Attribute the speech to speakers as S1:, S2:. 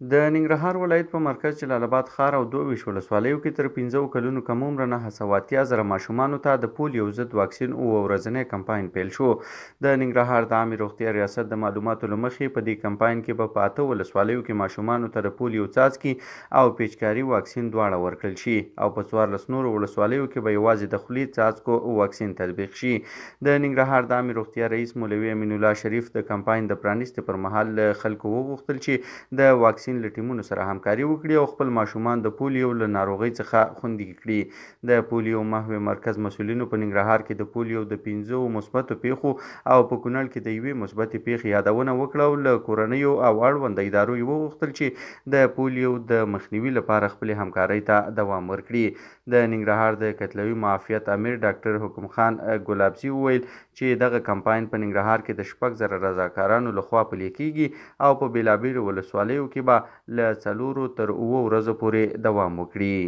S1: د ننګرهار ولایت په مرکز جلال آباد ښار او 22 ولسوالیو کې تر 15 کلونو کم عمره 980,000 ماشومانو ته د پولیو ضد واکسین اوه ورځنی کمپاین پیل شو. د ننګرهار د عامې روغتیا ریاست د معلوماتو له مخې په دې کمپاین کې به په 8 ولسوالیو کې ماشومانو ته د پولیو څاڅکي او پیچکاري واکسین دواړه ورکړل شي او په 14 نورو ولسوالیو کې به یوازې د خولې څاڅکو واکسین تطبیق شي. د ننګرهار د عامې روغتیا رئیس مولوي امین الله شریف د کمپاین د پرانیستې پر مهال له خلکو وغوښتل چې د واکسین له ټیمونو سره همکاري وکړي او خپل ماشومان د پولیو له ناروغۍ څخه خوندي کړي. د پولیو محو مرکز مسؤلینو په ننګرهار کې د پولیو د 15 مثبتو پیښو او په کونړ کې د یوې مثبتې پیښې یادونه وکړه او له کورنیو او اړوند ادارو یې وغوښتل چې د پولیو د مخنیوي لپاره خپلې همکارۍ ته دوام ورکړي. د ننګرهار د کتلوي معافیت امیر ډاکټر حکم خان ګلابزي وویل چې دغه کمپاین په ننګرهار کې د 6,000 رضاکارانو لخوا پلي کیږي او په بیلابیلو ولسوالیو کې به له 4 تر 7 ورځو پورې دوام وکړي.